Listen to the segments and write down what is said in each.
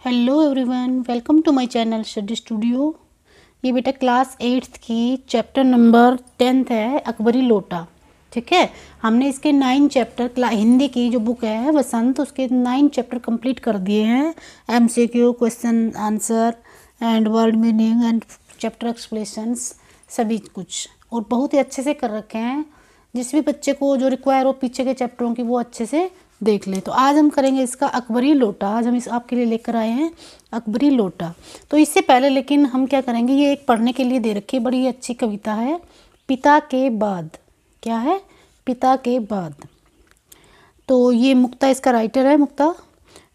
Hello everyone, welcome to my channel study studio. ये बेटा class 8th की chapter number 10th है, अकबरी लोटा। ठीक है, हमने इसके 9 चैप्टर हिंदी की जो बुक है वसंत, उसके 9 चैप्टर कंप्लीट कर दिए हैं। MCQ, question answer and word meaning and chapter explanations सभी कुछ, और बहुत ही अच्छे से कर रखे हैं। जिस भी बच्चे को जो रिक्वायर हो पीछे के चैप्टरों की, वो अच्छे से देख ले। तो आज हम करेंगे इसका अकबरी लोटा। आज हम इस आपके लिए लेकर आए हैं अकबरी लोटा। तो इससे पहले लेकिन हम क्या करेंगे, ये एक पढ़ने के लिए दे रखी है, बड़ी अच्छी कविता है, पिता के बाद। क्या है? पिता के बाद। तो ये मुक्ता इसका राइटर है, मुक्ता।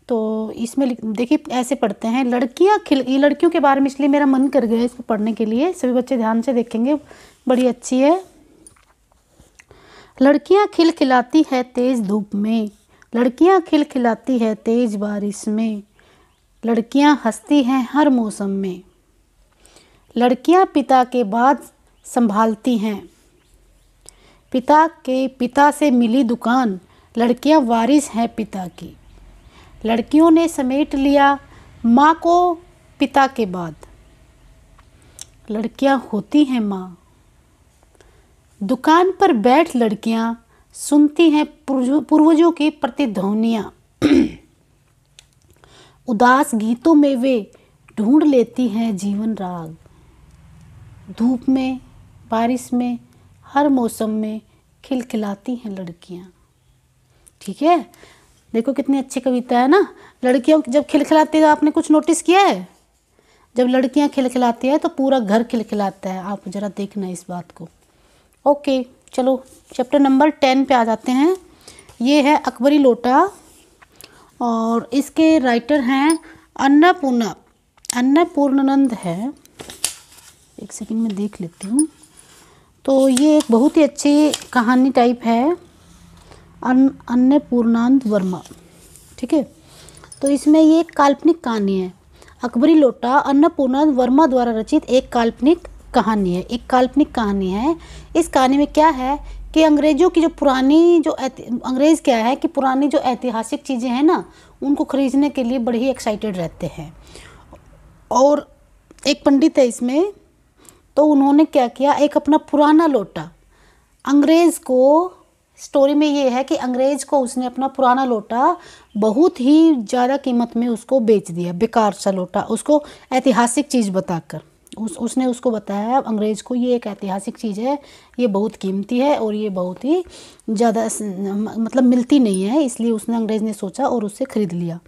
तो इसमें देखिए ऐसे पढ़ते हैं, लड़कियां ये लड़कियों के बारे में, इसलिए मेरा मन कर गया इसको पढ़ने के लिए। सभी बच्चे ध्यान से देखेंगे, बड़ी अच्छी है। लड़कियां खिलखिलाती है तेज धूप में, लड़कियां खिलखिलाती है तेज बारिश में, लड़कियां हंसती हैं हर मौसम में, लड़कियां पिता के बाद संभालती हैं, पिता से मिली दुकान, लड़कियां वारिस हैं पिता की, लड़कियों ने समेट लिया माँ को पिता के बाद, लड़कियां होती हैं माँ। दुकान पर बैठ लड़कियां सुनती हैं पूर्वजों की प्रतिध्वनियाँ, उदास गीतों में वे ढूंढ लेती हैं जीवन राग। धूप में, बारिश में, हर मौसम में खिलखिलाती हैं लड़कियां। ठीक है, देखो कितनी अच्छी कविता है ना। लड़कियों जब खिलखिलाती है, आपने कुछ नोटिस किया है? जब लड़कियां खिलखिलाती है तो पूरा घर खिलखिलाता है। आप जरा देखना इस बात को। ओके, चलो चैप्टर नंबर 10 पे आ जाते हैं। ये है अकबरी लोटा और इसके राइटर हैं अन्नपूर्णानंद है। एक सेकंड में देख लेती हूँ। तो ये एक बहुत ही अच्छी कहानी टाइप है, अन्नपूर्णानंद वर्मा। ठीक है, तो इसमें ये एक काल्पनिक कहानी है। अकबरी लोटा अन्नपूर्णानंद वर्मा द्वारा रचित एक काल्पनिक कहानी है। एक काल्पनिक कहानी है। इस कहानी में क्या है कि अंग्रेज़ों की जो पुरानी जो अंग्रेज़ क्या है कि पुरानी जो ऐतिहासिक चीज़ें हैं ना, उनको खरीदने के लिए बड़े ही एक्साइटेड रहते हैं। और एक पंडित है इसमें, तो उन्होंने क्या किया, एक अपना पुराना लोटा अंग्रेज़ को, स्टोरी में ये है कि अंग्रेज़ को उसने अपना पुराना लोटा बहुत ही ज़्यादा कीमत में उसको बेच दिया, बेकार सा लोटा, उसको ऐतिहासिक चीज़ बताकर। उसने उसको बताया अंग्रेज़ को, ये एक ऐतिहासिक चीज़ है, ये बहुत कीमती है और ये बहुत ही ज़्यादा मतलब मिलती नहीं है, इसलिए उसने अंग्रेज़ ने सोचा और उससे ख़रीद लिया।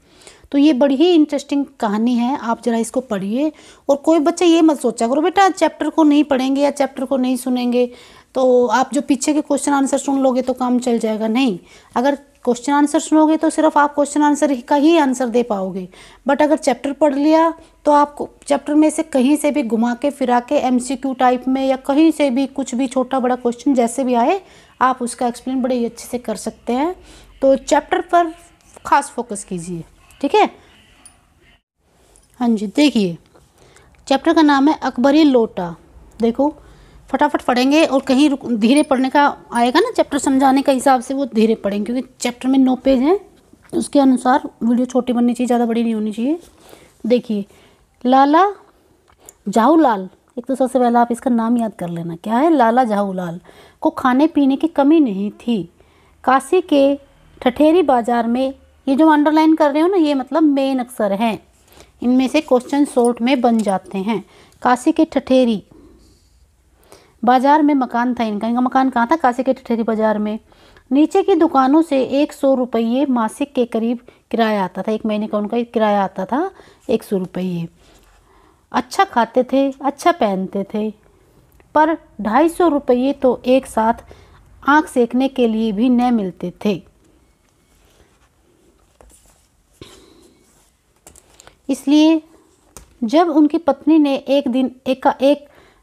तो ये बड़ी ही इंटरेस्टिंग कहानी है, आप ज़रा इसको पढ़िए। और कोई बच्चा ये मत सोचा करो बेटा चैप्टर को नहीं पढ़ेंगे या चैप्टर को नहीं सुनेंगे तो आप जो पीछे के क्वेश्चन आंसर सुन लोगे तो काम चल जाएगा। नहीं, अगर क्वेश्चन आंसर सुनोगे तो सिर्फ आप क्वेश्चन आंसर का ही आंसर दे पाओगे। बट अगर चैप्टर पढ़ लिया तो आपको चैप्टर में से कहीं से भी घुमा के फिरा के MCQ टाइप में या कहीं से भी कुछ भी छोटा बड़ा क्वेश्चन जैसे भी आए, आप उसका एक्सप्लेन बड़े ही अच्छे से कर सकते हैं। तो चैप्टर पर खास फोकस कीजिए। ठीक है, हाँ जी, देखिए चैप्टर का नाम है अकबरी लोटा। देखो फटाफट पढ़ेंगे और कहीं धीरे पढ़ने का आएगा ना, चैप्टर समझाने का हिसाब से वो धीरे पढ़ेंगे, क्योंकि चैप्टर में 9 पेज हैं, उसके अनुसार वीडियो छोटी बननी चाहिए, ज़्यादा बड़ी नहीं होनी चाहिए। देखिए, लाला जाहूलाल, एक तो सबसे पहले आप इसका नाम याद कर लेना, क्या है? लाला जाहूलाल को खाने पीने की कमी नहीं थी। काशी के ठठेरी बाजार में, ये जो अंडरलाइन कर रहे हो ना, ये मतलब मेन अक्षर हैं, इनमें से क्वेश्चन शॉर्ट में बन जाते हैं। काशी के ठठेरी बाजार में मकान था इनका मकान कहाँ था? काशी के ठठेरी बाजार में। नीचे की दुकानों से 100 रुपये मासिक के करीब किराया आता था, 1 महीने का उनका किराया आता था 100 रुपये। अच्छा खाते थे, अच्छा पहनते थे, पर 250 रुपये तो एक साथ आँख सेकने के लिए भी न मिलते थे। इसलिए जब उनकी पत्नी ने एक दिन एक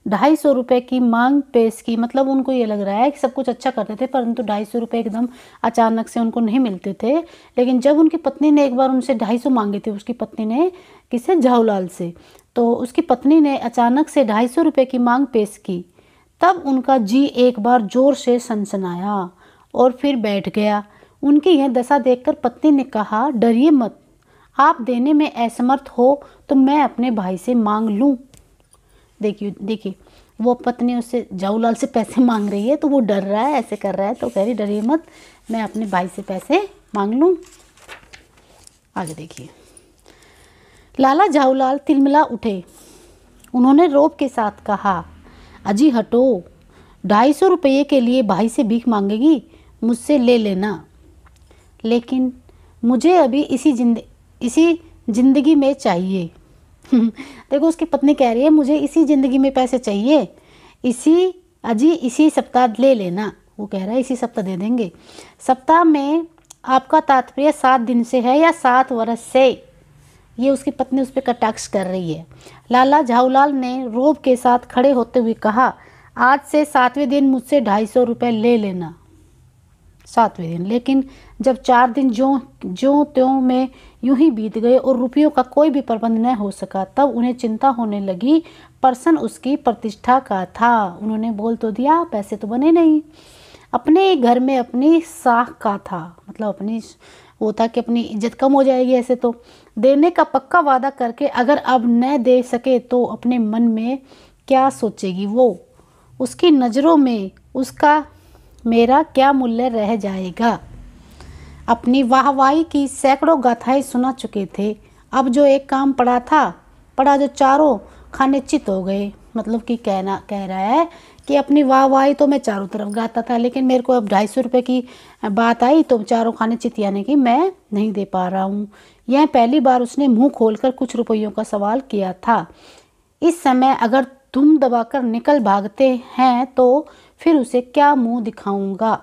250 रुपये की मांग पेश की, मतलब उनको ये लग रहा है कि सब कुछ अच्छा करते थे परंतु 250 रुपये एकदम अचानक से उनको नहीं मिलते थे। लेकिन जब उनकी पत्नी ने एक बार उनसे 250 मांगे थे, उसकी पत्नी ने, किसे? जाहूलाल से, तो उसकी पत्नी ने अचानक से 250 रुपये की मांग पेश की, तब उनका जी एक बार जोर से सनसनाया और फिर बैठ गया। उनकी यह दशा देखकर पत्नी ने कहा, डरिए मत, आप देने में असमर्थ हो तो मैं अपने भाई से मांग लूँ। देखिए देखिए, वो पत्नी उससे जाऊलाल से पैसे मांग रही है, तो वो डर रहा है, ऐसे कर रहा है, तो कह रही डरिए मत, मैं अपने भाई से पैसे मांग लूँ। आगे देखिए, लाला जाऊलाल तिलमिला उठे। उन्होंने रोब के साथ कहा, अजी हटो, 250 रुपये के लिए भाई से भीख मांगेगी, मुझसे ले लेना, लेकिन मुझे अभी इसी जिंदगी में चाहिए। देखो उसकी पत्नी कह रही है मुझे इसी ज़िंदगी में पैसे चाहिए, इसी सप्ताह ले लेना। वो कह रहा है इसी सप्ताह दे देंगे। सप्ताह में आपका तात्पर्य 7 दिन से है या 7 वर्ष से? ये उसकी पत्नी उस पर कटाक्ष कर रही है। लाला झाऊलाल ने रोब के साथ खड़े होते हुए कहा, आज से 7वें दिन मुझसे 250 रुपये ले लेना। 7वें दिन। लेकिन जब 4 दिन ज्यों त्यों में यूं ही बीत गए और रुपयों का कोई भी प्रबंध न हो सका, तब उन्हें चिंता होने लगी। प्रश्न उसकी प्रतिष्ठा का था। उन्होंने बोल तो दिया, पैसे तो बने नहीं। अपने घर में अपनी साख का था, मतलब अपनी वो था कि अपनी इज्जत कम हो जाएगी ऐसे तो। देने का पक्का वादा करके अगर अब न दे सके तो अपने मन में क्या सोचेगी वो? उसकी नज़रों में उसका मेरा क्या मूल्य रह जाएगा? अपनी वाहवाही की सैकड़ों गाथाएं सुना चुके थे। अब जो एक काम पड़ा जो चारों खाने चित हो गए। मतलब कि कह रहा है कि अपनी वाहवाही तो मैं चारों तरफ गाता था, लेकिन मेरे को अब 250 रुपये की बात आई तो चारों खाने चित, यानी कि मैं नहीं दे पा रहा हूँ। यह पहली बार उसने मुंह खोलकर कुछ रुपयों का सवाल किया था। इस समय अगर तुम दबाकर निकल भागते हैं तो फिर उसे क्या मुंह दिखाऊंगा?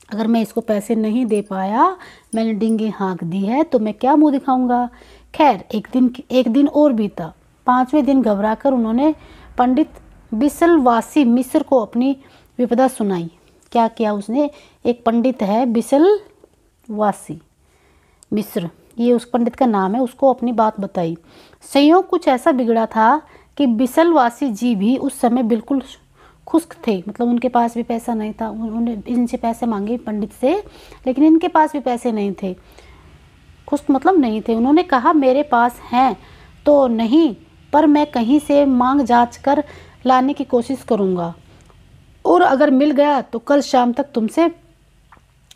अगर मैं इसको पैसे नहीं दे पाया, मैंने डिंगी हाँक दी है, तो मैं क्या मुंह दिखाऊंगा? खैर एक दिन और बीता। 5वें दिन घबराकर उन्होंने पंडित बिसलवासी मिस्र को अपनी विपदा सुनाई। क्या किया उसने? एक पंडित है बिसलवासी मिस्र, ये उस पंडित का नाम है, उसको अपनी बात बताई। संयोग कुछ ऐसा बिगड़ा था कि बिसलवासी जी भी उस समय बिल्कुल खुश्क थे। मतलब उनके पास भी पैसा नहीं था। उन्होंने इनसे पैसे मांगे पंडित से, लेकिन इनके पास भी पैसे नहीं थे। खुश्क मतलब नहीं थे। उन्होंने कहा मेरे पास हैं तो नहीं, पर मैं कहीं से मांग जांच कर लाने की कोशिश करूँगा, और अगर मिल गया तो कल शाम तक तुमसे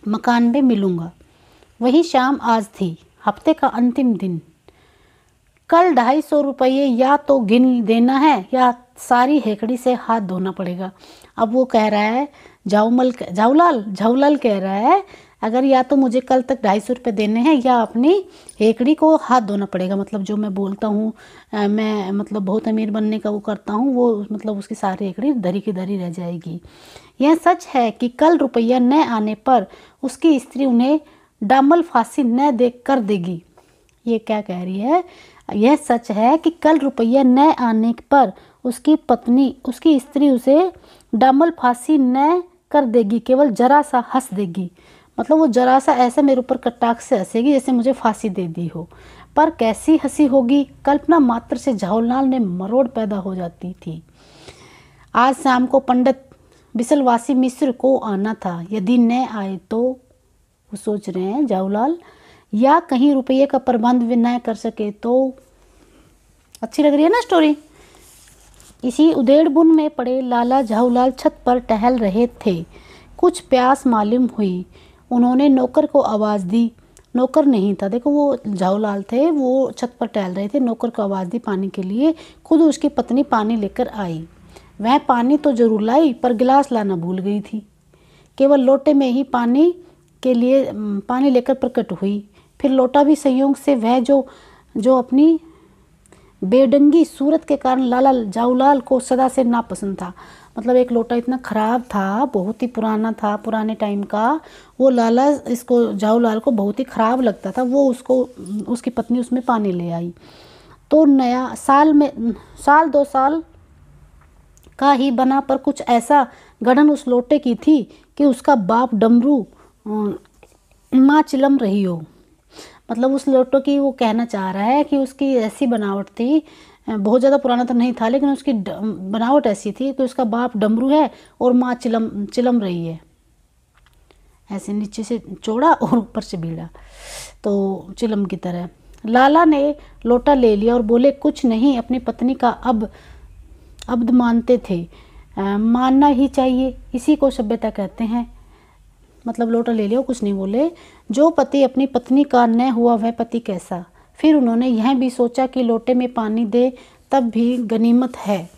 मकान में मिलूँगा। वही शाम आज थी, हफ्ते का अंतिम दिन। कल 250 रुपये या तो गिन देना है या सारी हेकड़ी से हाथ धोना पड़ेगा। अब वो कह रहा है झाऊलाल कह रहा है अगर या तो मुझे कल तक 250 रुपये देने हैं या अपनी हेकड़ी को हाथ धोना पड़ेगा। मतलब जो मैं बोलता हूँ, मैं मतलब बहुत अमीर बनने का वो करता हूँ, वो मतलब उसकी सारी हेकड़ी धरी की धरी रह जाएगी। यह सच है कि कल रुपया न आने पर उसकी स्त्री उन्हें डामल फांसी न दे कर देगी। ये क्या कह रही है? यह सच है कि कल रुपया न आने पर उसकी स्त्री उसे डामल फांसी न कर देगी, केवल जरा सा हंस देगी। मतलब वो जरा सा ऐसे मेरे ऊपर कटाक्ष से हंसेगी जैसे मुझे फांसी दे दी हो। पर कैसी हंसी होगी, कल्पना मात्र से झाऊलाल ने मरोड़ पैदा हो जाती थी। आज शाम को पंडित बिसलवासी मिस्र को आना था। यदि न आए तो, वो सोच रहे हैं झाऊलाल, या कहीं रुपये का प्रबंध भी न कर सके तो। अच्छी लग रही है ना स्टोरी? इसी उधेड़बुन में पड़े लाला झाऊलाल छत पर टहल रहे थे। कुछ प्यास मालूम हुई। उन्होंने नौकर को आवाज़ दी। नौकर नहीं था। देखो वो झाऊलाल थे, वो छत पर टहल रहे थे। नौकर को आवाज़ दी पानी के लिए। खुद उसकी पत्नी पानी लेकर आई। वह पानी तो जरूर लाई, पर गिलास लाना भूल गई थी। केवल लोटे में ही पानी लेकर प्रकट हुई। फिर लोटा भी संयोग से वह जो अपनी बेढंगी सूरत के कारण लाला झाऊलाल को सदा से नापसंद था। मतलब एक लोटा इतना ख़राब था, बहुत ही पुराना था, पुराने टाइम का। वो इसको झाऊलाल को बहुत ही ख़राब लगता था। वो उसकी पत्नी उसमें पानी ले आई तो नया साल 2 साल का ही बना, पर कुछ ऐसा गढ़न उस लोटे की थी कि उसका बाप डमरू माँ चिलम रही हो। मतलब उस लोटो की वो कहना चाह रहा है कि उसकी ऐसी बनावट थी, बहुत ज़्यादा पुराना तो नहीं था, लेकिन उसकी बनावट ऐसी थी कि उसका बाप डमरू है और माँ चिलम रही है। ऐसे नीचे से चौड़ा और ऊपर से बीड़ा, तो चिलम की तरह। लाला ने लोटा ले लिया और बोले, कुछ नहीं, अपनी पत्नी का अब्द मानते थे, मानना ही चाहिए, इसी को सभ्यता कहते हैं। मतलब लोटा ले लिया, कुछ नहीं बोले। जो पति अपनी पत्नी का न हुआ वह पति कैसा। फिर उन्होंने यह भी सोचा कि लोटे में पानी दे तब भी गनीमत है,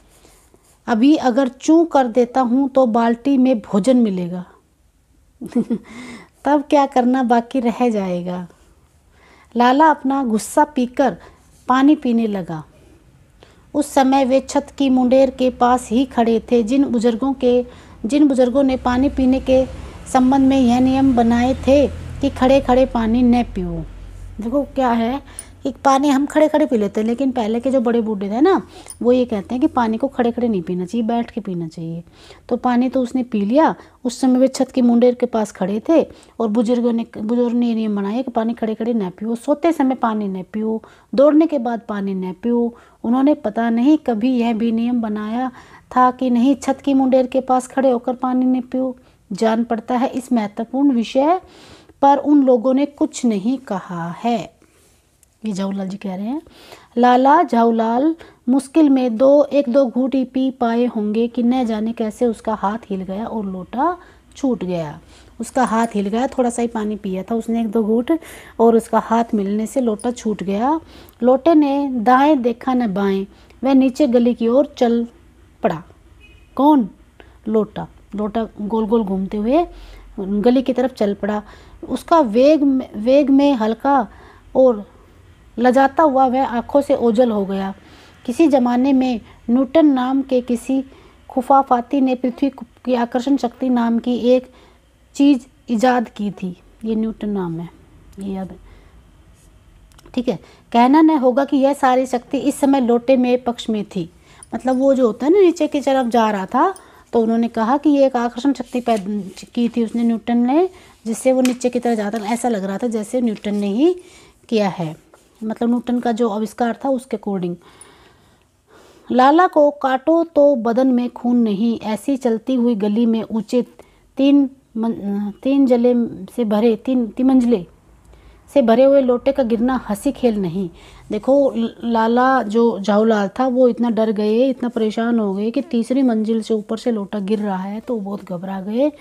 अभी अगर चूं कर देता हूँ तो बाल्टी में भोजन मिलेगा तब क्या करना बाकी रह जाएगा। लाला अपना गुस्सा पीकर पानी पीने लगा। उस समय वे छत की मुंडेर के पास ही खड़े थे, जिन बुजुर्गों ने पानी पीने के संबंध में यह नियम बनाए थे कि खड़े खड़े पानी न पियो। देखो क्या है कि पानी हम खड़े खड़े पी लेते हैं, लेकिन पहले के जो बड़े बूढ़े थे ना, वो ये कहते हैं कि पानी को खड़े खड़े नहीं पीना चाहिए, बैठ के पीना चाहिए। तो पानी तो उसने पी लिया। उस समय वे छत की मुंडेर के पास खड़े थे और बुजुर्ग ने ये नियम बनाया कि पानी खड़े खड़े न पियो, सोते समय पानी न पियो, दौड़ने के बाद पानी न पियो। उन्होंने पता नहीं कभी यह भी नियम बनाया था कि नहीं, छत की मुंडेर के पास खड़े होकर पानी न पियो। जान पड़ता है इस महत्वपूर्ण विषय पर उन लोगों ने कुछ नहीं कहा है। ये झाऊलाल जी कह रहे हैं। लाला झाऊलाल मुश्किल में एक दो घूंट ही पी पाए होंगे कि न जाने कैसे उसका हाथ हिल गया और लोटा छूट गया। उसका हाथ हिल गया, थोड़ा सा ही पानी पिया था उसने, एक दो घूंट, और उसका हाथ मिलने से लोटा छूट गया। लोटे ने दाएं देखा न बाएं, वह नीचे गली की ओर चल पड़ा। कौन? लोटा गोल गोल घूमते हुए गली की तरफ चल पड़ा। उसका वेग में हल्का और लजाता हुआ वह आंखों से ओझल हो गया। किसी जमाने में न्यूटन नाम के किसी खुफाफाती ने पृथ्वी की आकर्षण शक्ति नाम की एक चीज़ इजाद की थी। ये न्यूटन नाम है, ये याद है, ठीक है। कहना न होगा कि यह सारी शक्ति इस समय लोटे में पक्ष में थी। मतलब वो जो होता है ना, नीचे की तरफ जा रहा था, तो उन्होंने कहा कि ये एक आकर्षण शक्ति पैदा की थी उसने, न्यूटन ने, जिससे वो नीचे की तरफ जाता। ऐसा लग रहा था जैसे न्यूटन ने ही किया है, मतलब न्यूटन का जो आविष्कार था उसके अकॉर्डिंग। लाला को काटो तो बदन में खून नहीं, ऐसी चलती हुई गली में ऊंचे तीन मंजिले से भरे हुए लोटे का गिरना हंसी खेल नहीं। देखो लाला जो झाऊलाल था वो इतना डर गए, इतना परेशान हो गए कि तीसरी मंजिल से ऊपर से लोटा गिर रहा है, तो बहुत घबरा गए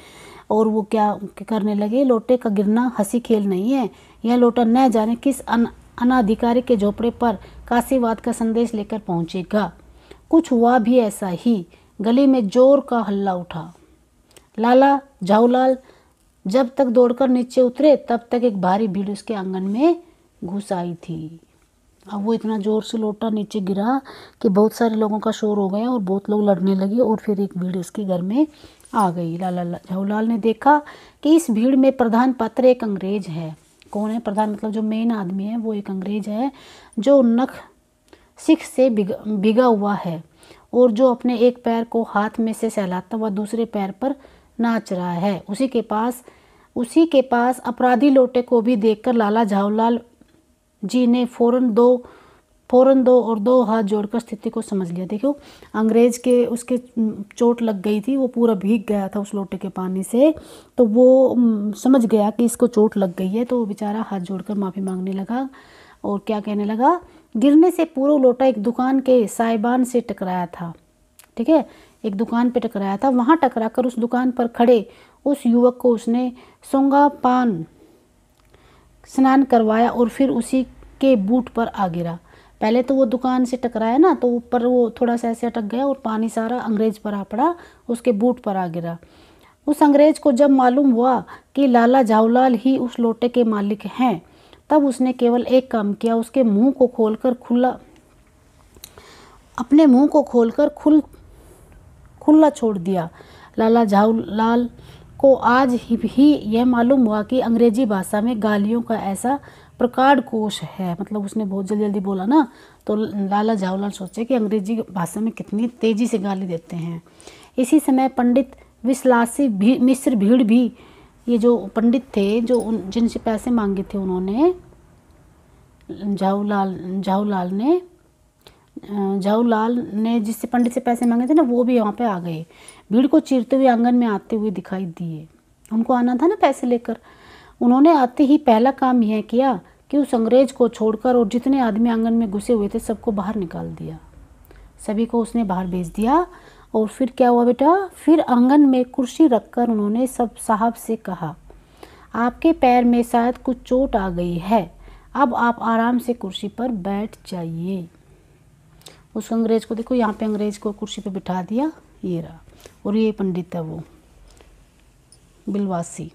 और वो क्या करने लगे, लोटे का गिरना हंसी खेल नहीं है, यह लोटा न जाने किस अनाधिकारी के झोपड़े पर काशीवाद का संदेश लेकर पहुंचेगा। कुछ हुआ भी ऐसा ही। गली में जोर का हल्ला उठा। लाला झाऊलाल जब तक दौड़कर नीचे उतरे तब तक एक भारी भीड़ उसके आंगन में घुस आई थी। अब वो इतना जोर से लोटा नीचे गिरा कि बहुत सारे लोगों का शोर हो गया और बहुत लोग लड़ने लगे और फिर एक भीड़ उसके घर में आ गई। लाला झाऊलाल ने देखा कि इस भीड़ में प्रधान पात्र एक अंग्रेज है। कौन है प्रधान? मतलब जो मेन आदमी है वो एक अंग्रेज है, जो नख सिख से भिगा हुआ है और जो अपने एक पैर को हाथ में से सहलाता हुआ दूसरे पैर पर नाच रहा है। उसी के पास अपराधी लोटे को भी देखकर लाला झाऊलाल जी ने फौरन दो और दो हाथ जोड़कर स्थिति को समझ लिया। देखो अंग्रेज के उसके चोट लग गई थी, वो पूरा भीग गया था उस लोटे के पानी से, तो वो समझ गया कि इसको चोट लग गई है, तो वो बेचारा हाथ जोड़कर माफ़ी मांगने लगा और क्या कहने लगा, गिरने से पूरा लोटा एक दुकान के साइबान से टकराया था। ठीक है, एक दुकान पे टकराया था, वहाँ टकराकर उस दुकान पर खड़े उस युवक को उसने सोंगा पान स्नान करवाया और फिर उसी के बूट पर आ गिरा। पहले तो वो दुकान से टकराया ना, तो ऊपर वो थोड़ा सा ऐसे अटक गया और पानी सारा अंग्रेज पर आ पड़ा, उसके बूट पर आ गिरा। उस अंग्रेज को जब मालूम हुआ कि लाला झाऊलाल ही उस लोटे के मालिक हैं, तब उसने केवल एक काम किया, उसके मुंह को खोलकर खुला छोड़ दिया। लाला झाऊलाल को आज ही यह मालूम हुआ कि अंग्रेजी भाषा में गालियों का ऐसा प्रकार कोश है। मतलब उसने बहुत जल्दी जल्दी बोला ना, तो लाला झाऊलाल सोचे कि अंग्रेजी भाषा में कितनी तेजी से गाली देते हैं। इसी समय पंडित विश्लासी मिश्र भीड़ भी, ये जो पंडित थे जो जिनसे पैसे मांगे थे उन्होंने, झाऊलाल ने जिससे पंडित से पैसे मांगे थे ना, वो भी वहाँ पे आ गए। भीड़ को चीरते हुए आंगन में आते हुए दिखाई दिए। उनको आना था ना पैसे लेकर। उन्होंने आते ही पहला काम यह किया कि उस अंग्रेज को छोड़कर और जितने आदमी आंगन में घुसे हुए थे सबको बाहर निकाल दिया, सभी को उसने बाहर भेज दिया। और फिर क्या हुआ बेटा, फिर आंगन में कुर्सी रखकर उन्होंने सब साहब से कहा, आपके पैर में शायद कुछ चोट आ गई है, अब आप आराम से कुर्सी पर बैठ जाइए। उस अंग्रेज को देखो, यहाँ पे अंग्रेज को कुर्सी पे बिठा दिया, ये रहा, और ये पंडित है वो बिलवासी,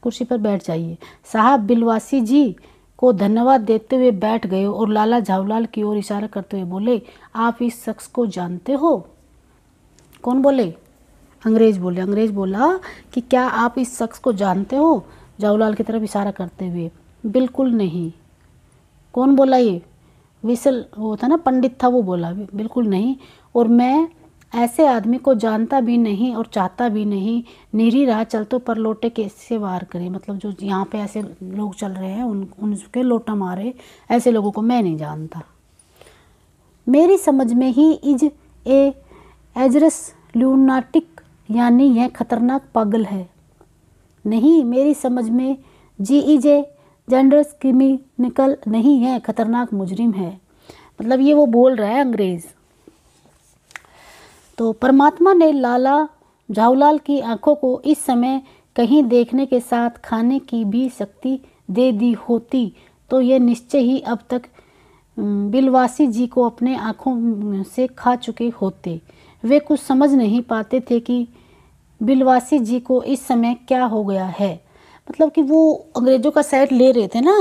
कुर्सी पर बैठ जाइए। साहब बिलवासी जी को धन्यवाद देते हुए बैठ गए और लाला झावलाल की ओर इशारा करते हुए बोले, आप इस शख्स को जानते हो? कौन बोले? अंग्रेज बोले। अंग्रेज बोला कि क्या आप इस शख्स को जानते हो? झावलाल की तरफ इशारा करते हुए, बिल्कुल नहीं। कौन बोला? ये विसल वो था ना, पंडित था, वो बोला बिल्कुल नहीं, और मैं ऐसे आदमी को जानता भी नहीं और चाहता भी नहीं। नीरी राह चलतों पर लोटे कैसे वार करे, मतलब जो यहाँ पे ऐसे लोग चल रहे हैं उनके लोटा मारे, ऐसे लोगों को मैं नहीं जानता। मेरी समझ में ही इज ए एजरस ल्यूनाटिक, यानी यह खतरनाक पागल है। नहीं, मेरी समझ में जी इज ए जेंडर्स क्रिमिनल नहीं है, खतरनाक मुजरिम है। मतलब ये वो बोल रहा है अंग्रेज़। तो परमात्मा ने लाला झावलाल की आंखों को इस समय कहीं देखने के साथ खाने की भी शक्ति दे दी होती तो ये निश्चय ही अब तक बिलवासी जी को अपने आंखों से खा चुके होते। वे कुछ समझ नहीं पाते थे कि बिलवासी जी को इस समय क्या हो गया है। मतलब कि वो अंग्रेज़ों का साइड ले रहे थे ना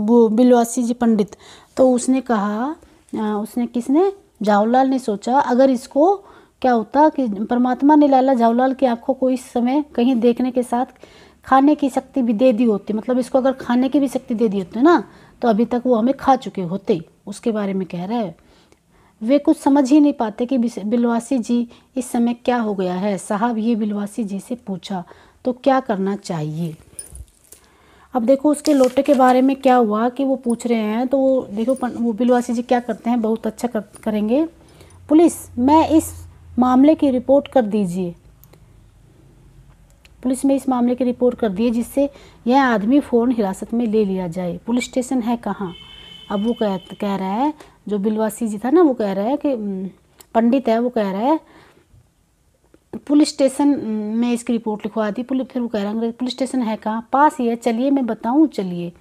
वो बिलवासी जी पंडित, तो उसने कहा, किसने? झावलाल ने सोचा, अगर इसको क्या होता कि परमात्मा ने लाला झावलाल की आंखों को इस समय कहीं देखने के साथ खाने की शक्ति भी दे दी होती, मतलब इसको अगर खाने की भी शक्ति दे दी होती ना, तो अभी तक वो हमें खा चुके होते। उसके बारे में कह रहा है। वे कुछ समझ ही नहीं पाते कि बिलवासी जी इस समय क्या हो गया है। साहब ये बिलवासी जी से पूछा तो क्या करना चाहिए। अब देखो उसके लोटे के बारे में क्या हुआ कि वो पूछ रहे हैं, तो वो देखो वो बिलवासी जी क्या करते हैं, बहुत अच्छा करेंगे। पुलिस में इस मामले की रिपोर्ट कर दीजिए। पुलिस में इस मामले की रिपोर्ट कर दिए जिससे यह आदमी फ़ौरन हिरासत में ले लिया जाए। पुलिस स्टेशन है कहाँ? अब वो कह रहा है, जो बिलवासी जी था ना, वो कह रहा है कि पंडित है, वो कह रहा है पुलिस स्टेशन में इसकी रिपोर्ट लिखवा दी। फिर वो कह रहा है पुलिस स्टेशन है कहाँ? पास ही है, चलिए मैं बताऊँ। चलिए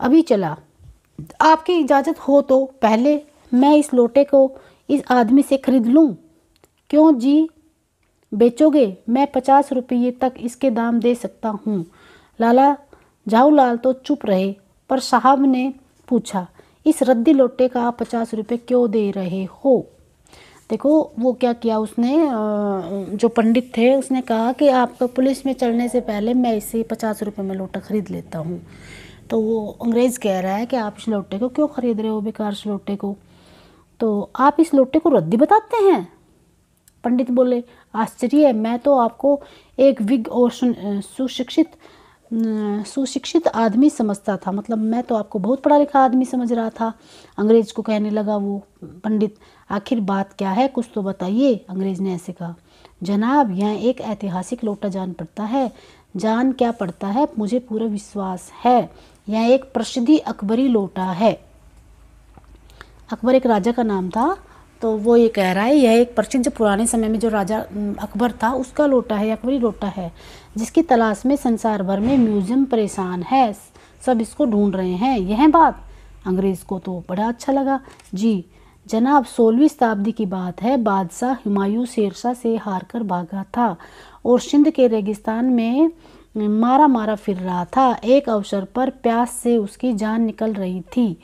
अभी चला। आपकी इजाज़त हो तो पहले मैं इस लोटे को इस आदमी से खरीद लूँ। क्यों जी, बेचोगे? मैं 50 रुपये तक इसके दाम दे सकता हूँ। लाला झावलाल तो चुप रहे, पर साहब ने पूछा, इस रद्दी लोटे का आप 50 रुपये क्यों दे रहे हो? देखो वो क्या किया उसने, जो पंडित थे उसने कहा कि आपका पुलिस में चलने से पहले मैं इसे 50 रुपये में लोटा खरीद लेता हूँ। तो वो अंग्रेज़ कह रहा है कि आप इस लोटे को क्यों खरीद रहे हो, बेकार इस लोटे को, तो आप इस लोटे को रद्दी बताते हैं? पंडित बोले, आश्चर्य है, मैं तो आपको एक विज्ञ और सुशिक्षित आदमी समझता था, मतलब मैं तो आपको बहुत पढ़ा लिखा आदमी समझ रहा था। अंग्रेज को कहने लगा वो पंडित, आखिर बात क्या है, कुछ तो बताइए। अंग्रेज ने ऐसे कहा, जनाब यह एक ऐतिहासिक लोटा जान पड़ता है। जान क्या पड़ता है, मुझे पूरा विश्वास है यह एक प्रसिद्धि अकबरी लोटा है। अकबर एक राजा का नाम था, तो वो ये कह रहा है यह एक प्रसिद्ध पुराने समय में जो राजा अकबर था उसका लोटा है, अकबरी लोटा है, जिसकी तलाश में संसार भर में म्यूजियम परेशान है, सब इसको ढूंढ रहे हैं। यह बात अंग्रेज़ को तो बड़ा अच्छा लगा। जी जनाब, 16वीं शताब्दी की बात है। बादशाह हुमायूं शेरशाह से हारकर भागा था और सिंध के रेगिस्तान में मारा फिर रहा था। एक अवसर पर प्यास से उसकी जान निकल रही थी।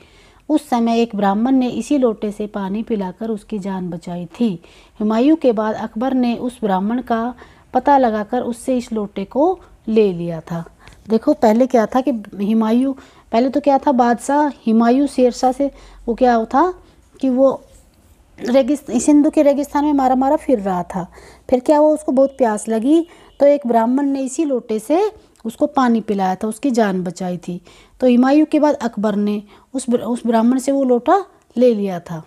उस समय एक ब्राह्मण ने इसी लोटे से पानी पिलाकर उसकी जान बचाई थी। हुमायूं के बाद अकबर ने उस ब्राह्मण का पता लगाकर उससे इस लोटे को ले लिया था। देखो पहले क्या था कि हुमायूं, पहले तो क्या था, बादशाह हुमायूं शेरशाह से वो क्या था कि वो सिंधु के रेगिस्तान में मारा फिर रहा था। फिर क्या हुआ, उसको बहुत प्यास लगी तो एक ब्राह्मण ने इसी लोटे से उसको पानी पिलाया था, उसकी जान बचाई थी। तो हुमायूं के बाद अकबर ने उस ब्राह्मण से वो लोटा ले लिया था।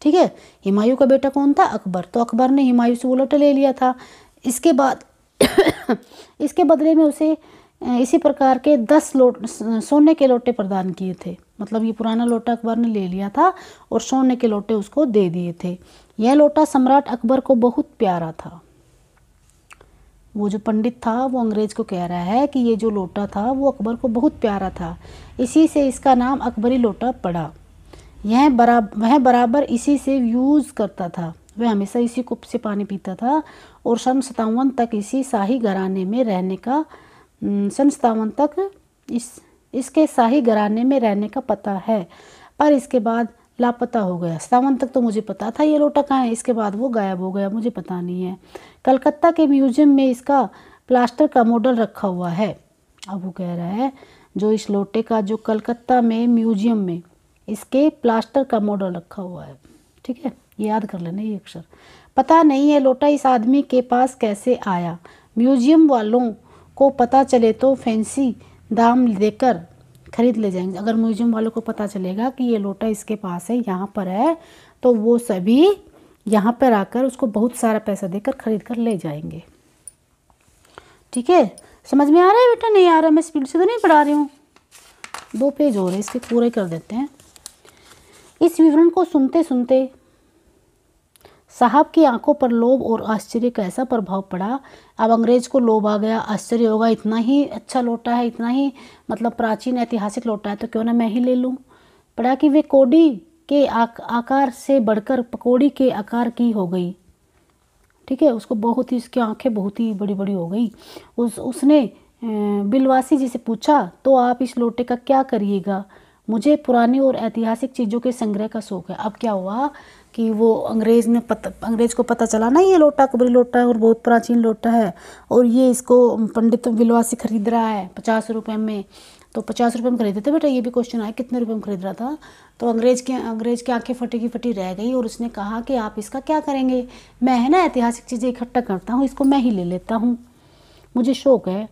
ठीक है, हुमायूं का बेटा कौन था? अकबर। तो अकबर ने हुमायूं से वो लोटा ले लिया था। इसके बाद इसके बदले में उसे इसी प्रकार के 10 सोने के लोटे प्रदान किए थे। मतलब ये पुराना लोटा अकबर ने ले लिया था और सोने के लोटे उसको दे दिए थे। यह लोटा सम्राट अकबर को बहुत प्यारा था। वो जो पंडित था वो अंग्रेज को कह रहा है कि ये जो लोटा था वो अकबर को बहुत प्यारा था, इसी से इसका नाम अकबरी लोटा पड़ा। वह बराबर इसी से यूज़ करता था। वह हमेशा इसी कप से पानी पीता था और सन 57 तक इसी शाही घराने में रहने का सन 57 तक इसके शाही घराने में रहने का पता है, पर इसके बाद लापता हो गया। 57 तक तो मुझे पता था ये लोटा कहाँ है, इसके बाद वो गायब हो गया, मुझे पता नहीं है। कलकत्ता के म्यूजियम में इसका प्लास्टर का मॉडल रखा हुआ है। अब वो कह रहा है जो इस लोटे का जो कलकत्ता में म्यूजियम में इसके प्लास्टर का मॉडल रखा हुआ है। ठीक है, ये याद कर लेना ये अक्षर। पता नहीं है लोटा इस आदमी के पास कैसे आया। म्यूजियम वालों को पता चले तो फैंसी दाम देकर खरीद ले जाएंगे। अगर म्यूजियम वालों को पता चलेगा कि ये लोटा इसके पास है, यहाँ पर है, तो वो सभी यहाँ पर आकर उसको बहुत सारा पैसा देकर खरीद कर ले जाएंगे। ठीक है, समझ में आ रहा है बेटा? नहीं आ रहा? मैं स्पीड से तो नहीं पढ़ा रही हूँ। 2 पेज हो रहे, इसके पूरे कर देते हैं। इस विवरण को सुनते सुनते साहब की आंखों पर लोभ और आश्चर्य का ऐसा प्रभाव पड़ा। अब अंग्रेज को लोभ आ गया, आश्चर्य होगा, इतना ही अच्छा लोटा है, इतना ही मतलब प्राचीन ऐतिहासिक लोटा है, तो क्यों ना मैं ही ले लूँ। पड़ा कि वे कौड़ी के आकार से बढ़कर पकौड़ी के आकार की हो गई। ठीक है, उसको बहुत ही, उसकी आंखें बहुत ही बड़ी बड़ी हो गई। उसने बिलवासी जी से पूछा, तो आप इस लोटे का क्या करिएगा? मुझे पुरानी और ऐतिहासिक चीज़ों के संग्रह का शौक है। अब क्या हुआ कि वो अंग्रेज को पता चला ना ये लोटा अकबरी लोटा है और बहुत प्राचीन लोटा है, और ये इसको पंडित बिलवासी खरीद रहा है 50 रुपये में। तो 50 रुपये में खरीदे थे बेटा, ये भी क्वेश्चन आया कितने रुपये में खरीद रहा था। तो अंग्रेज की आंखें फटी की फटी रह गई, और उसने कहा कि आप इसका क्या करेंगे? मैं है ना ऐतिहासिक चीज़ें इकट्ठा करता हूँ, इसको मैं ही ले लेता हूँ, मुझे शौक है।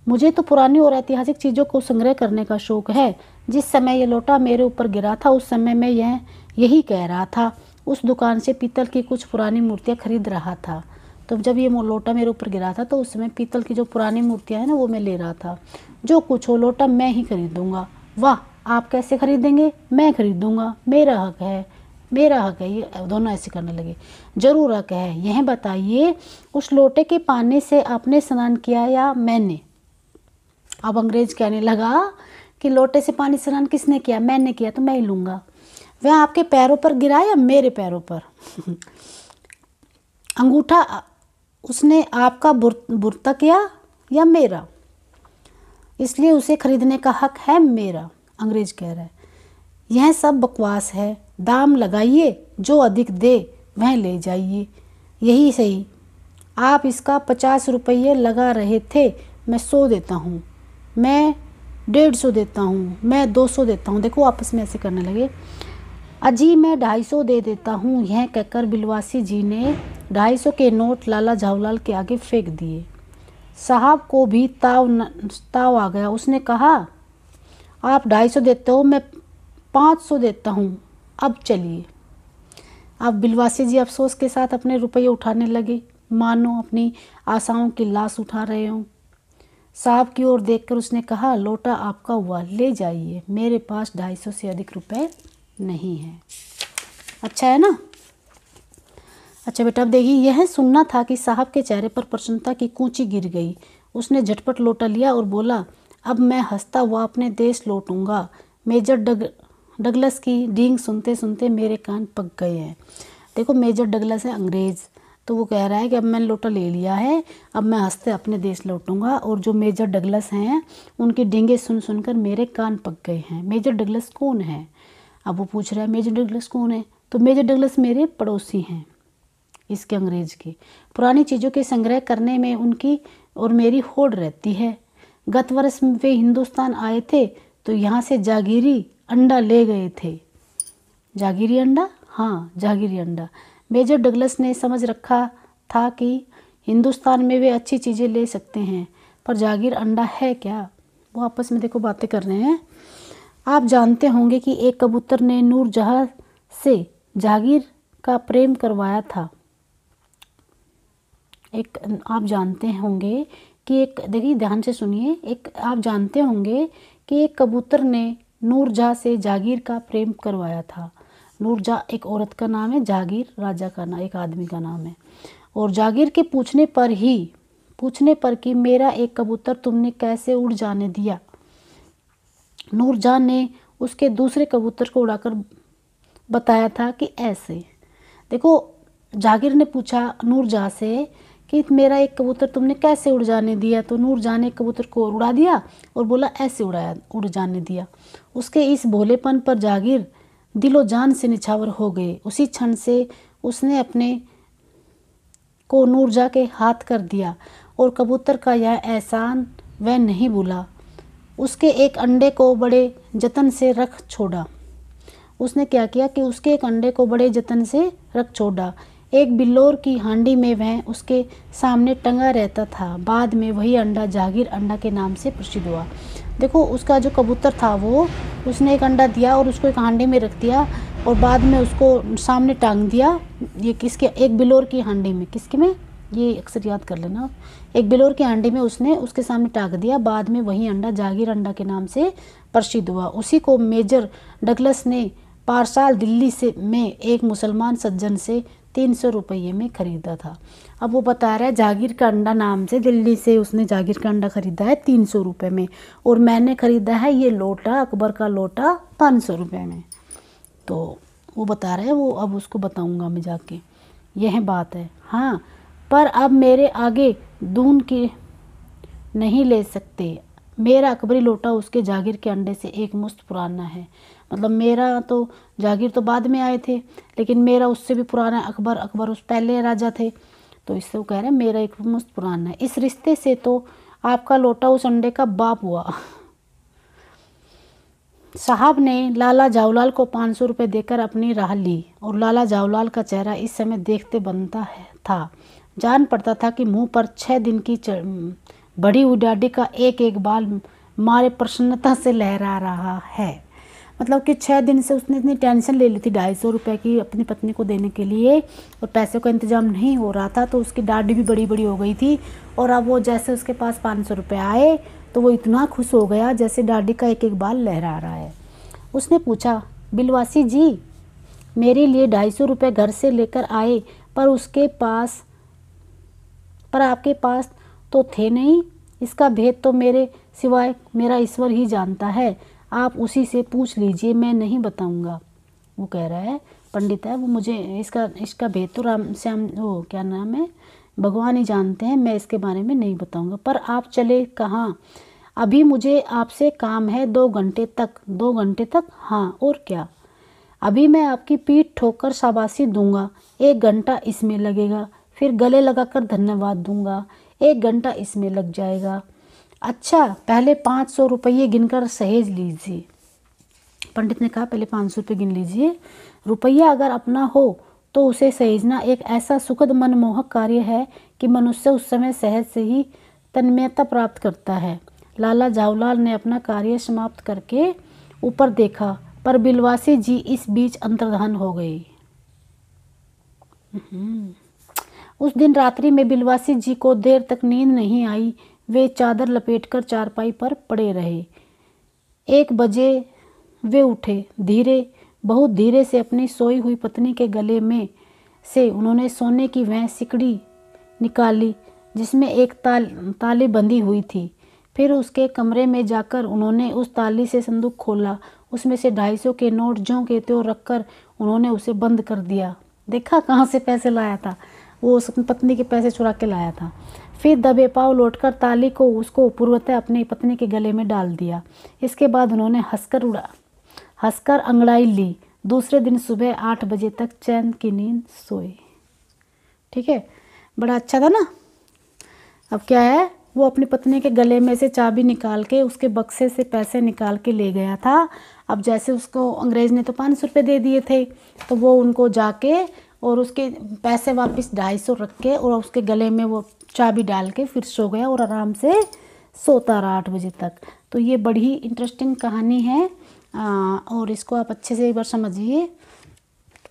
मुझे तो पुरानी और ऐतिहासिक चीज़ों को संग्रह करने का शौक है। जिस समय ये लोटा मेरे ऊपर गिरा था उस समय मैं यही कह रहा था। उस दुकान से पीतल की कुछ पुरानी मूर्तियाँ खरीद रहा था। तो जब ये लोटा मेरे ऊपर गिरा था तो उस समय पीतल की जो पुरानी मूर्तियाँ हैं ना वो मैं ले रहा था। जो कुछ हो लोटा मैं ही खरीदूँगा। वाह, आप कैसे खरीदेंगे? मैं खरीदूँगा, मेरा हक है, मेरा हक है। ये दोनों ऐसे करने लगे। जरूर हक है। यह बताइए, उस लोटे के पानी से आपने स्नान किया या मैंने? अब अंग्रेज कहने लगा कि लोटे से पानी स्नान किसने किया? मैंने किया, तो मैं ही लूँगा। वह आपके पैरों पर गिरा या मेरे पैरों पर? अंगूठा उसने आपका बुरता किया या मेरा? इसलिए उसे खरीदने का हक है मेरा, अंग्रेज कह रहा है। यह सब बकवास है। दाम लगाइए, जो अधिक दे वह ले जाइए। यही सही। आप इसका 50 रुपये लगा रहे थे, मैं 100 देता हूँ, मैं 150 देता हूँ, मैं 200 देता हूँ। देखो आपस में ऐसे करने लगे। अजी मैं 250 दे देता हूँ। यह कहकर बिलवासी जी ने 250 के नोट लाला झावलाल के आगे फेंक दिए। साहब को भी ताव आ गया। उसने कहा, आप 250 देते हो, मैं 500 देता हूँ, अब चलिए। अब बिलवासी जी अफसोस के साथ अपने रुपये उठाने लगे, मानो अपनी आशाओं की लाश उठा रहे हों। साहब की ओर देखकर उसने कहा, लोटा आपका हुआ, ले जाइए, मेरे पास 250 से अधिक रुपए नहीं है। अच्छा है ना? अच्छा बेटा, अब देखिए, यह सुनना था कि साहब के चेहरे पर प्रसन्नता की कूंची गिर गई। उसने झटपट लोटा लिया और बोला, अब मैं हंसता हुआ अपने देश लौटूंगा। मेजर डगलस की डींग सुनते सुनते मेरे कान पक गए हैं। देखो, मेजर डगलस है अंग्रेज़, तो वो कह रहा है कि अब मैंने लोटा ले लिया है, अब मैं हंसते अपने देश लौटूंगा। और जो मेजर डगलस हैं उनकी डींगे सुन सुनकर मेरे कान पक गए हैं। मेजर डगलस कौन है? अब वो पूछ रहा है मेजर डगलस कौन है? तो मेजर डगलस मेरे पड़ोसी हैं, इसके अंग्रेज के। पुरानी चीज़ों के संग्रह करने में उनकी और मेरी होड़ रहती है। गत वर्ष वे हिंदुस्तान आए थे तो यहाँ से जागीरी अंडा ले गए थे। जागीरी अंडा? हाँ, जागीरी अंडा। मेजर डगलस ने समझ रखा था कि हिंदुस्तान में वे अच्छी चीज़ें ले सकते हैं, पर जागीर अंडा है क्या? वो आपस में देखो बातें कर रहे हैं। आप जानते होंगे कि एक कबूतर ने नूरजहाँ से जागीर का प्रेम करवाया था। आप जानते होंगे कि एक, देखिए ध्यान से सुनिए, एक आप जानते होंगे कि एक कबूतर ने नूरजहाँ से जागीर का प्रेम करवाया था। नूरजहाँ एक औरत का नाम है, जागीर राजा का नाम, एक आदमी का नाम है। और जागीर के पूछने पर कि मेरा एक कबूतर तुमने कैसे उड़ जाने दिया, नूरजहाँ ने उसके दूसरे कबूतर को उड़ाकर बताया था कि ऐसे। देखो, जागीर ने पूछा नूरजहाँ से कि मेरा एक कबूतर तुमने कैसे उड़ जाने दिया, तो नूरजहाँ ने कबूतर को उड़ा दिया और बोला ऐसे उड़ जाने दिया। उसके इस भोलेपन पर जागीर दिलो जान से निछावर हो गए। उसी क्षण से उसने अपने को नूरजहाँ के हाथ कर दिया और कबूतर का यह एहसान वह नहीं भूला। उसके एक अंडे को बड़े जतन से रख छोड़ा। उसने क्या किया कि उसके एक अंडे को बड़े जतन से रख छोड़ा। एक बिल्लोर की हांडी में वह उसके सामने टंगा रहता था। बाद में वही अंडा जागीर अंडा के नाम से प्रसिद्ध हुआ। देखो, उसका जो कबूतर था वो, उसने एक अंडा दिया और उसको एक हांडी में रख दिया और बाद में उसको सामने टांग दिया। ये किसके, एक बिल्लोर की हांडी में, किसके में, ये अक्सर याद कर लेना। एक बिल्लोर की हांडी में उसने उसके सामने टांग दिया। बाद में वही अंडा जागीर अंडा के नाम से प्रसिद्ध हुआ। उसी को मेजर डगलस ने पारसाल दिल्ली से में एक मुसलमान सज्जन से 300 रुपये में खरीदा था। अब वो बता रहा है जागीर का अंडा नाम से दिल्ली से उसने जागीर का अंडा खरीदा है 300 रुपये में, और मैंने खरीदा है ये लोटा, अकबर का लोटा, 500 रुपये में। तो वो बता रहा है, वो अब उसको बताऊंगा मैं जाके, यह बात है। हाँ, पर अब मेरे आगे दून की नहीं ले सकते। मेरा अकबरी लोटा उसके जागीर के अंडे से एक मुश्त पुराना है। मतलब मेरा तो जागीर तो बाद में आए थे, लेकिन मेरा उससे भी पुराना है। अकबर उस पहले राजा थे, तो इससे वो कह रहे हैं मेरा एक मुश्त पुराना है। इस रिश्ते से तो आपका लोटा उस अंडे का बाप हुआ। साहब ने लाला जावलाल को 500 रुपये देकर अपनी राह ली और लाला जावलाल का चेहरा इस समय देखते बनता था। जान पड़ता था कि मुंह पर 6 दिन की बड़ी हुई दाढ़ी का एक एक बाल मारे प्रसन्नता से लहरा रहा है। मतलब कि 6 दिन से उसने इतनी टेंशन ले ली थी 250 रुपये की अपनी पत्नी को देने के लिए, और पैसे का इंतजाम नहीं हो रहा था, तो उसकी दाढ़ी भी बड़ी बड़ी हो गई थी। और अब वो जैसे उसके पास 500 रुपये आए तो वो इतना खुश हो गया जैसे दाढ़ी का एक एक बाल लहरा रहा है। उसने पूछा, बिलवासी जी, मेरे लिए 250 रुपये घर से लेकर आए, पर आपके पास तो थे नहीं। इसका भेद तो मेरे सिवाय मेरा ईश्वर ही जानता है। आप उसी से पूछ लीजिए, मैं नहीं बताऊंगा। वो कह रहा है, पंडित है वो, मुझे इसका भेद तो राम श्याम, वो क्या नाम है, भगवान ही जानते हैं, मैं इसके बारे में नहीं बताऊंगा। पर आप चले कहाँ? अभी मुझे आपसे काम है 2 घंटे तक। 2 घंटे तक? हाँ, और क्या? अभी मैं आपकी पीठ ठोकर शाबाशी दूंगा, 1 घंटा इसमें लगेगा। फिर गले लगाकर धन्यवाद दूंगा, 1 घंटा इसमें लग जाएगा। अच्छा, पहले 500 रुपये गिनकर सहेज लीजिए। पंडित ने कहा, पहले 500 रुपये गिन लीजिए। रुपया अगर अपना हो तो उसे सहेजना एक ऐसा सुखद मनमोहक कार्य है कि मनुष्य उस समय सहज से ही तन्मयता प्राप्त करता है। लाला जावलाल ने अपना कार्य समाप्त करके ऊपर देखा, पर बिलवासी जी इस बीच अंतर्धान हो गई। उस दिन रात्रि में बिलवासी जी को देर तक नींद नहीं आई। वे चादर लपेटकर चारपाई पर पड़े रहे। 1 बजे वे उठे। बहुत धीरे से अपनी सोई हुई पत्नी के गले में से उन्होंने सोने की वह सिकड़ी निकाली जिसमें एक ताली बंधी हुई थी। फिर उसके कमरे में जाकर उन्होंने उस ताली से संदूक खोला। उसमें से 250 के नोट ज्यों के त्यों रखकर उन्होंने उसे बंद कर दिया। देखा कहाँ से पैसे लाया था वो, उसकी पत्नी के पैसे चुरा के लाया था। फिर दबे पाँव लौटकर ताली को उसको पूर्वतः अपनी पत्नी के गले में डाल दिया। इसके बाद उन्होंने हंसकर अंगड़ाई ली। दूसरे दिन सुबह 8 बजे तक चैन की नींद सोए। ठीक है, बड़ा अच्छा था ना। अब क्या है, वो अपनी पत्नी के गले में से चाबी निकाल के उसके बक्से से पैसे निकाल के ले गया था। अब जैसे उसको अंग्रेज ने तो 500 रुपये दे दिए थे, तो वो उनको जाके और उसके पैसे वापस 250 रख के और उसके गले में वो चाबी डाल के फिर सो गया और आराम से सोता रहा 8 बजे तक। तो ये बड़ी इंटरेस्टिंग कहानी है और इसको आप अच्छे से एक बार समझिए,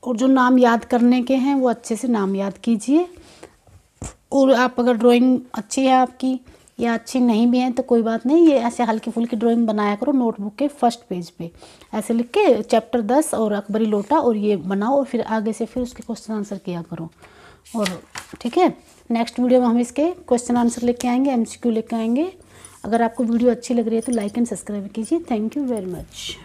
और जो नाम याद करने के हैं वो अच्छे से नाम याद कीजिए। और आप अगर ड्राइंग अच्छी है आपकी या अच्छी नहीं भी हैं तो कोई बात नहीं, ये ऐसे हल्की फुल्की ड्राइंग बनाया करो नोटबुक के फर्स्ट पेज पे, ऐसे लिख के चैप्टर 10 और अकबरी लोटा और ये बनाओ और फिर आगे से फिर उसके क्वेश्चन आंसर किया करो। और ठीक है, नेक्स्ट वीडियो में हम इसके क्वेश्चन आंसर लेके आएंगे, MCQ लेके आएंगे। अगर आपको वीडियो अच्छी लग रही है तो लाइक एंड सब्सक्राइब कीजिए। Thank you very much.